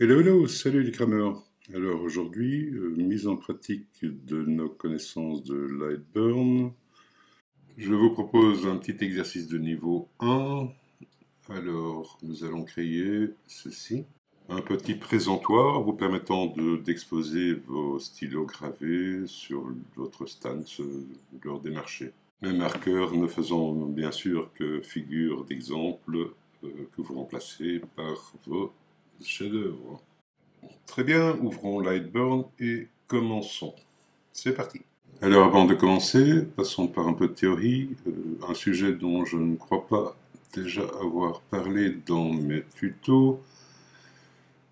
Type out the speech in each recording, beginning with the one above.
Hello, hello, salut les crameurs. Alors aujourd'hui, mise en pratique de nos connaissances de Lightburn. Je vous propose un petit exercice de niveau 1. Alors, nous allons créer ceci. Un petit présentoir vous permettant d'exposer vos stylos gravés sur votre stand lors des marchés. Mes marqueurs ne faisant bien sûr que figure d'exemple que vous remplacez par vos chefs-d'œuvre. Très bien, ouvrons Lightburn et commençons. C'est parti. Alors avant de commencer, passons par un peu de théorie, un sujet dont je ne crois pas déjà avoir parlé dans mes tutos,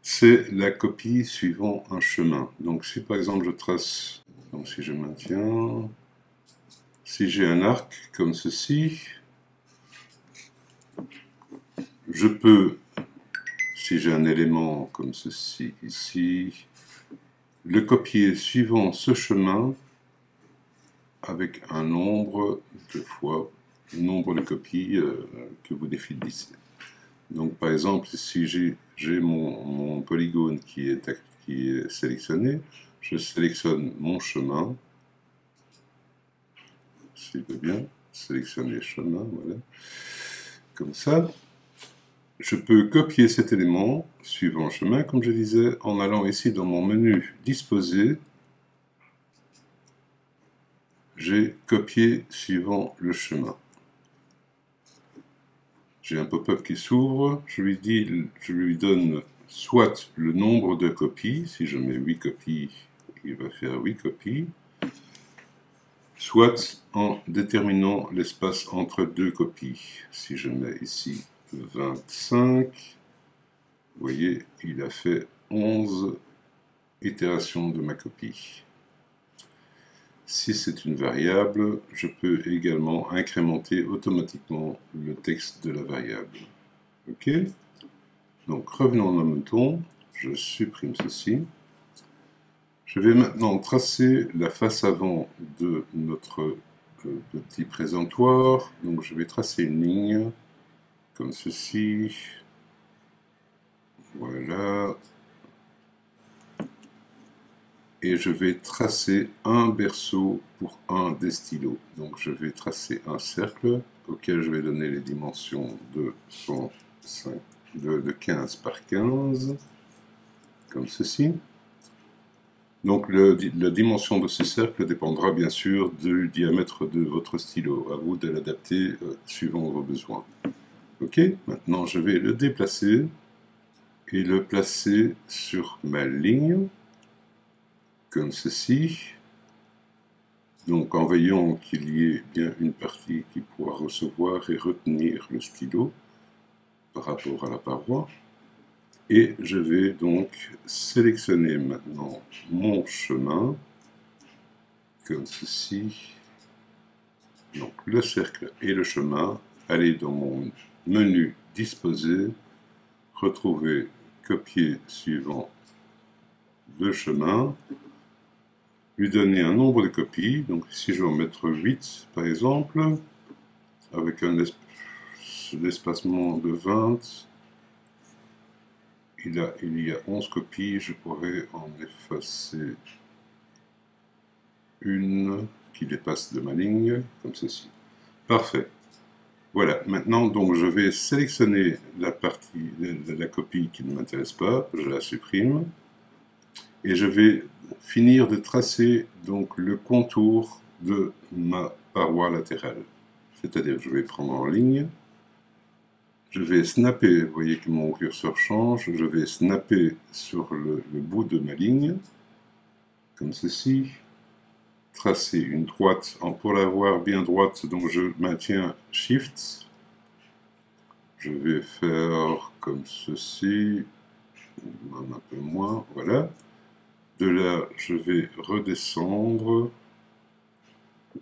c'est la copie suivant un chemin. Donc si par exemple je trace, donc si je maintiens, si j'ai un arc comme ceci, je peux, si j'ai un élément comme ceci ici, le copier suivant ce chemin avec un nombre de fois, nombre de copies que vous définissez. Donc par exemple, si j'ai mon polygone qui est sélectionné, je sélectionne mon chemin, s'il veut bien, sélectionner chemin, voilà, comme ça. Je peux copier cet élément suivant le chemin, comme je disais, en allant ici dans mon menu disposer. J'ai copié suivant le chemin. J'ai un pop-up qui s'ouvre, je lui donne soit le nombre de copies, si je mets 8 copies, il va faire 8 copies, soit en déterminant l'espace entre deux copies. Si je mets ici 25, vous voyez, il a fait 11 itérations de ma copie. Si c'est une variable, je peux également incrémenter automatiquement le texte de la variable. Ok? Donc revenons à nos moutons, je supprime ceci. Je vais maintenant tracer la face avant de notre petit présentoir. Donc je vais tracer une ligne comme ceci. Voilà. Et je vais tracer un berceau pour un des stylos. Donc je vais tracer un cercle auquel je vais donner les dimensions de 15 par 15, comme ceci. Donc la dimension de ce cercle dépendra bien sûr du diamètre de votre stylo. À vous de l'adapter suivant vos besoins. Ok, maintenant je vais le déplacer et le placer sur ma ligne, comme ceci. Donc en veillant qu'il y ait bien une partie qui pourra recevoir et retenir le stylo par rapport à la paroi. Et je vais donc sélectionner maintenant mon chemin, comme ceci. Donc le cercle et le chemin, aller dans mon menu disposer, retrouver copier suivant le chemin, lui donner un nombre de copies, donc ici je vais en mettre 8 par exemple, avec un espacement de 20. Il y a 11 copies, je pourrais en effacer une qui dépasse de ma ligne, comme ceci. Parfait. Voilà, maintenant donc je vais sélectionner la partie de la copie qui ne m'intéresse pas, je la supprime, et je vais finir de tracer donc le contour de ma paroi latérale. C'est-à-dire je vais prendre en ligne, je vais snapper, vous voyez que mon curseur change, je vais snapper sur le bout de ma ligne, comme ceci, tracer une droite, pour la voir bien droite, donc je maintiens Shift, je vais faire comme ceci, un peu moins, voilà. De là, je vais redescendre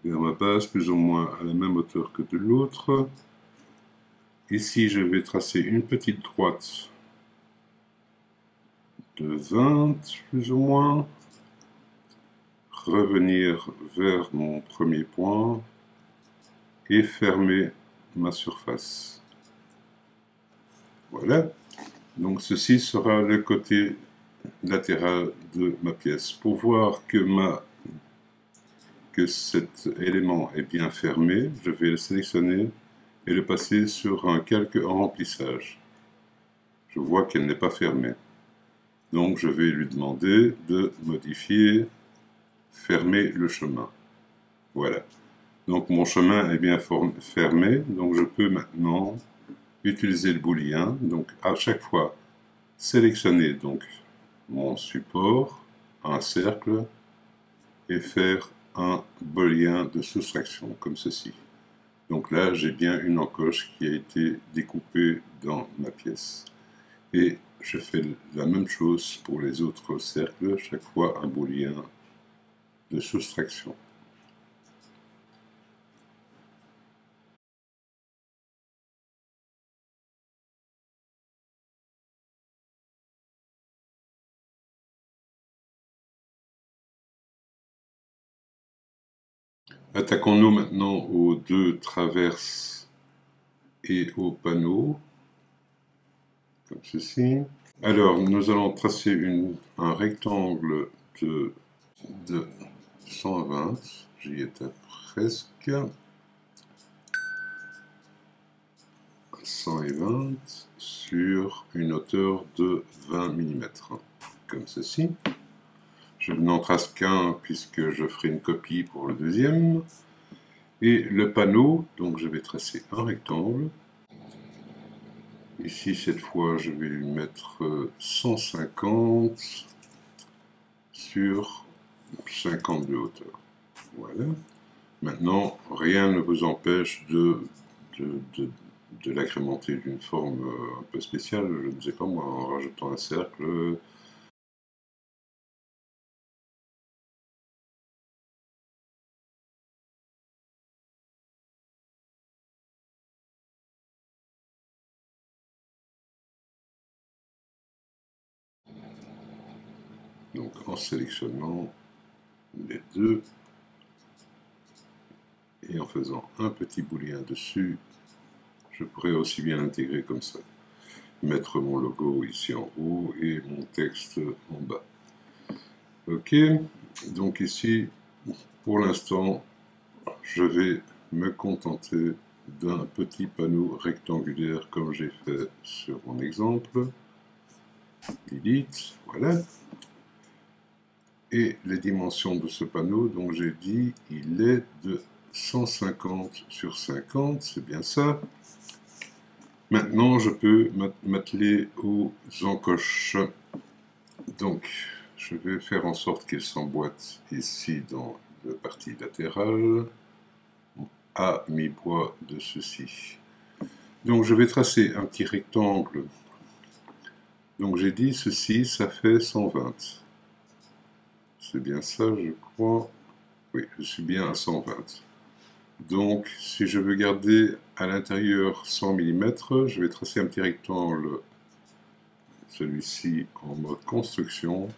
vers ma base, plus ou moins à la même hauteur que de l'autre. Ici, je vais tracer une petite droite de 20, plus ou moins. Revenir vers mon premier point et fermer ma surface. Voilà. Donc ceci sera le côté latéral de ma pièce. Pour voir que cet élément est bien fermé, je vais le sélectionner et le passer sur un calque en remplissage. Je vois qu'elle n'est pas fermée. Donc je vais lui demander de modifier, fermer le chemin. Voilà. Donc mon chemin est bien fermé, donc je peux maintenant utiliser le booléen. Donc à chaque fois, sélectionner donc mon support, un cercle, et faire un booléen de soustraction, comme ceci. Donc là, j'ai bien une encoche qui a été découpée dans ma pièce. Et je fais la même chose pour les autres cercles, chaque fois un booléen de soustraction. Attaquons-nous maintenant aux deux traverses et aux panneaux, comme ceci. Alors, nous allons tracer un rectangle de 120, j'y étais presque, 120 sur une hauteur de 20 mm, comme ceci. Je n'en trace qu'un puisque je ferai une copie pour le deuxième. Et le panneau, donc je vais tracer un rectangle. Ici, cette fois, je vais lui mettre 150 sur 50 de hauteur. Voilà. Maintenant, rien ne vous empêche de l'agrémenter d'une forme un peu spéciale, je ne sais pas moi, en rajoutant un cercle. Donc en sélectionnant les deux et en faisant un petit booléen dessus, je pourrais aussi bien l'intégrer comme ça. Mettre mon logo ici en haut et mon texte en bas. Ok, donc ici, pour l'instant, je vais me contenter d'un petit panneau rectangulaire comme j'ai fait sur mon exemple. Delete, voilà. Et les dimensions de ce panneau, donc j'ai dit, il est de 150 sur 50, c'est bien ça. Maintenant, je peux m'atteler aux encoches. Donc, je vais faire en sorte qu'elles s'emboîtent ici dans la partie latérale à mi-bois de ceci. Donc, je vais tracer un petit rectangle. Donc, j'ai dit ceci, ça fait 120. C'est bien ça, je crois. Oui, je suis bien à 120. Donc, si je veux garder à l'intérieur 100 mm, je vais tracer un petit rectangle, celui-ci en mode construction,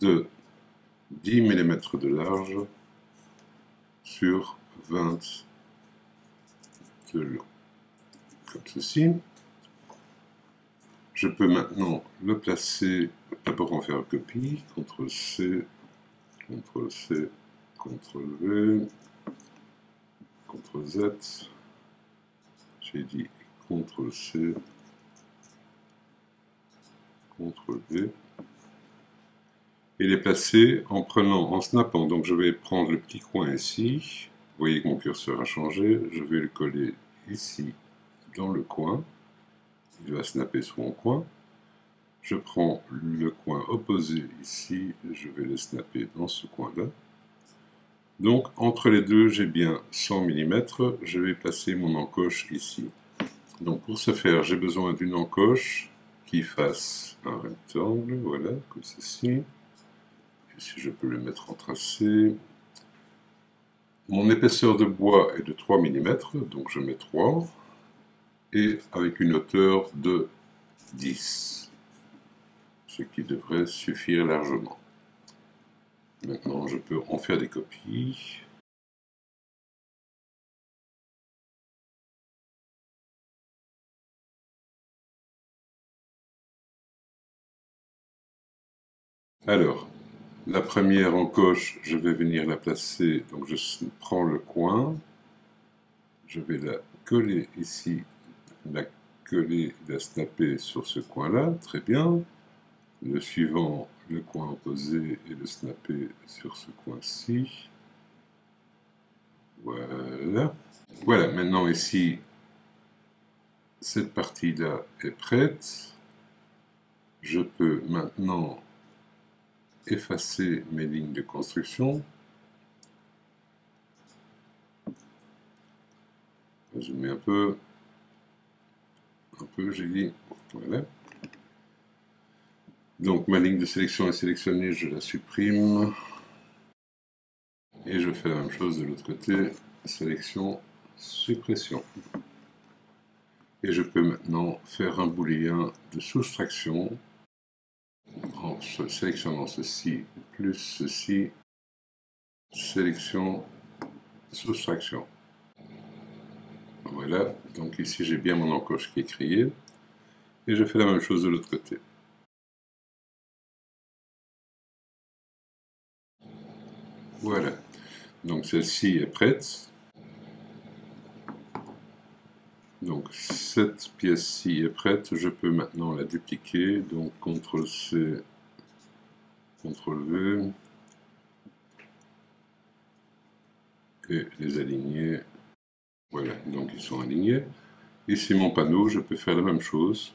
de 10 mm de large sur 20 de long, comme ceci. Je peux maintenant le placer, d'abord en faire copie, CTRL-C, CTRL-C, CTRL-V, CTRL-Z, j'ai dit CTRL-C, CTRL-V, et les placer en snappant. Donc je vais prendre le petit coin ici, vous voyez que mon curseur a changé, je vais le coller ici dans le coin, il va snapper sur mon coin. Je prends le coin opposé ici, je vais le snapper dans ce coin-là. Donc entre les deux, j'ai bien 100 mm, je vais placer mon encoche ici. Donc pour ce faire, j'ai besoin d'une encoche qui fasse un rectangle, voilà, comme ceci. Ici, je peux le mettre en tracé. Mon épaisseur de bois est de 3 mm, donc je mets 3, et avec une hauteur de 10, ce qui devrait suffire largement. Maintenant, je peux en faire des copies. Alors, la première encoche, je vais venir la placer, donc je prends le coin, je vais la coller ici, la coller, la snapper sur ce coin-là, très bien. Le suivant, le coin opposé, et le snapper sur ce coin-ci. Voilà. Voilà, maintenant ici, cette partie-là est prête. Je peux maintenant effacer mes lignes de construction. Je mets un peu, j'ai dit, voilà. Donc ma ligne de sélection est sélectionnée, je la supprime. Et je fais la même chose de l'autre côté, sélection, suppression. Et je peux maintenant faire un booléen de soustraction en sélectionnant ceci plus ceci, sélection, soustraction. Voilà, donc ici j'ai bien mon encoche qui est créée. Et je fais la même chose de l'autre côté. Voilà, donc celle-ci est prête. Donc cette pièce-ci est prête, je peux maintenant la dupliquer, donc CTRL-C, CTRL-V, et les aligner. Voilà, donc ils sont alignés. Ici mon panneau, je peux faire la même chose.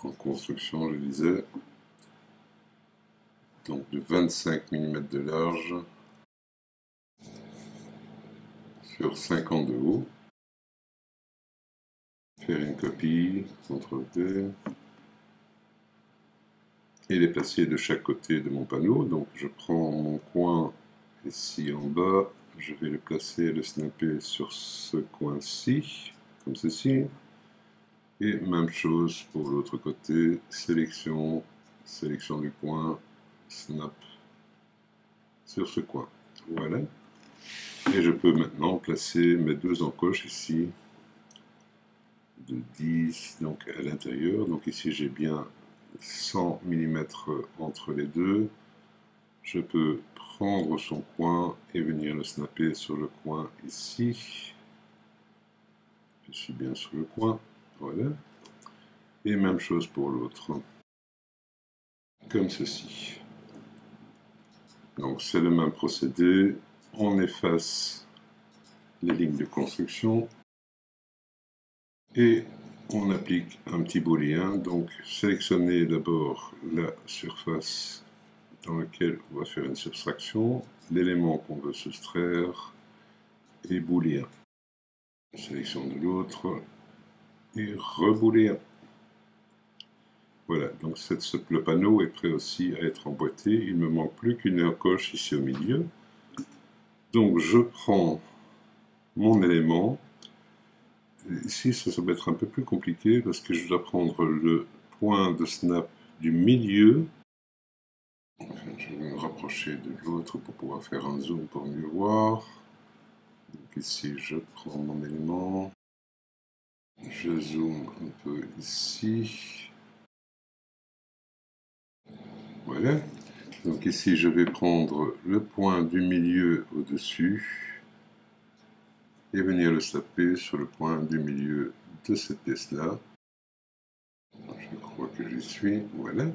En construction, je disais, donc de 25 mm de large sur 50 de haut. Faire une copie, CTRL-V, et les placer de chaque côté de mon panneau. Donc je prends mon coin ici en bas, je vais le placer, le snapper sur ce coin-ci, comme ceci. Et même chose pour l'autre côté, sélection, sélection du coin, snap sur ce coin. Voilà. Et je peux maintenant placer mes deux encoches ici, de 10 donc à l'intérieur. Donc ici j'ai bien 100 mm entre les deux. Je peux prendre son coin et venir le snapper sur le coin ici. Je suis bien sur le coin, voilà. Et même chose pour l'autre, comme ceci. Donc c'est le même procédé, on efface les lignes de construction et on applique un petit booléen. Donc sélectionnez d'abord la surface dans laquelle on va faire une subtraction, l'élément qu'on veut soustraire et booléen. Sélection de l'autre et rebooléen. Voilà, donc le panneau est prêt aussi à être emboîté. Il ne me manque plus qu'une encoche ici au milieu. Donc je prends mon élément. Ici, ça va être un peu plus compliqué parce que je dois prendre le point de snap du milieu. Je vais me rapprocher de l'autre pour pouvoir faire un zoom pour mieux voir. Donc ici, je prends mon élément. Je zoome un peu ici. Voilà. Donc ici, je vais prendre le point du milieu au-dessus et venir le snapper sur le point du milieu de cette pièce-là. Je crois que j'y suis, voilà.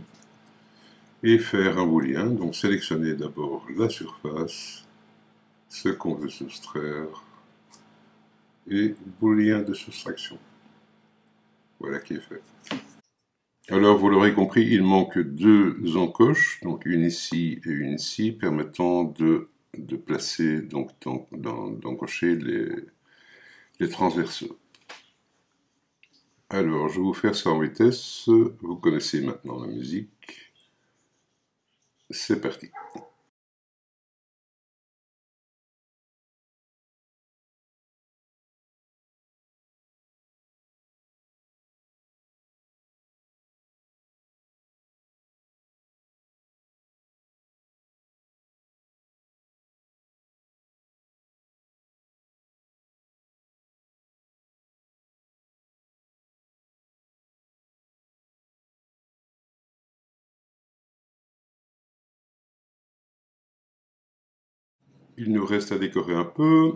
Et faire un booléen, donc sélectionner d'abord la surface, ce qu'on veut soustraire, et booléen de soustraction. Voilà qui est fait. Alors, vous l'aurez compris, il manque deux encoches, donc une ici et une ici, permettant de placer, donc d'encocher les transversaux. Alors, je vais vous faire ça en vitesse. Vous connaissez maintenant la musique. C'est parti. Il nous reste à décorer un peu.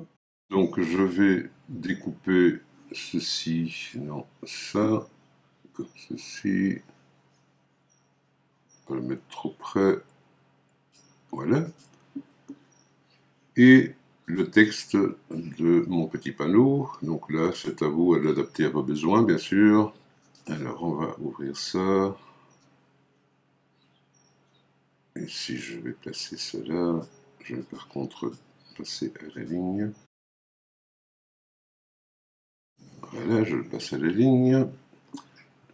Donc je vais découper ceci, non, ça, comme ceci. On va le mettre trop près. Voilà. Et le texte de mon petit panneau. Donc là, c'est à vous à l'adapter à vos besoins, bien sûr. Alors, on va ouvrir ça. Ici, je vais placer cela. Je vais par contre passer à la ligne. Voilà, je le passe à la ligne.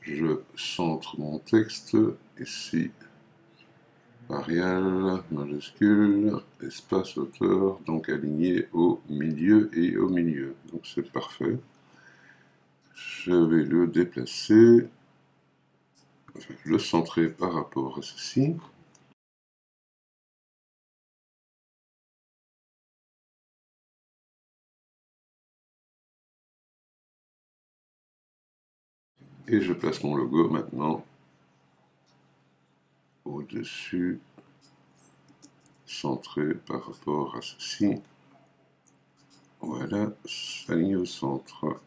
Je centre mon texte. Ici, Arial, majuscule, espace, hauteur, donc aligné au milieu et au milieu. Donc c'est parfait. Je vais le déplacer, le centrer par rapport à ceci. Et je place mon logo maintenant au-dessus, centré par rapport à ceci. Voilà, aligné au centre.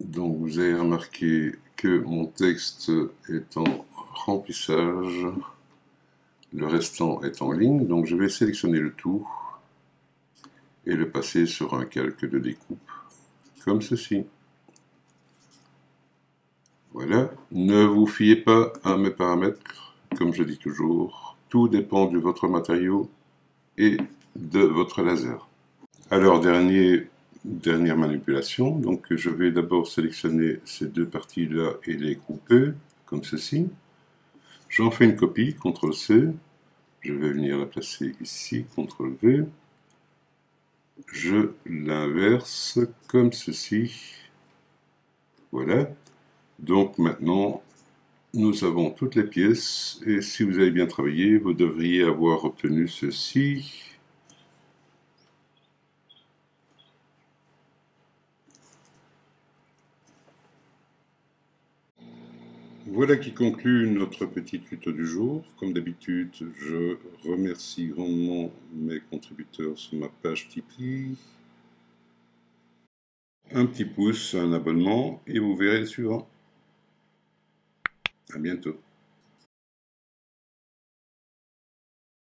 Donc vous avez remarqué que mon texte est en remplissage, le restant est en ligne, donc je vais sélectionner le tout et le passer sur un calque de découpe, comme ceci. Voilà, ne vous fiez pas à mes paramètres, comme je dis toujours, tout dépend de votre matériau et de votre laser. Alors, dernière manipulation, donc je vais d'abord sélectionner ces deux parties-là et les couper, comme ceci. J'en fais une copie, CTRL-C, je vais venir la placer ici, CTRL-V, je l'inverse comme ceci. Voilà. Donc maintenant, nous avons toutes les pièces et si vous avez bien travaillé, vous devriez avoir obtenu ceci. Voilà qui conclut notre petit tuto du jour. Comme d'habitude, je remercie grandement mes contributeurs sur ma page Tipeee. Un petit pouce, un abonnement et vous verrez le suivant. À bientôt.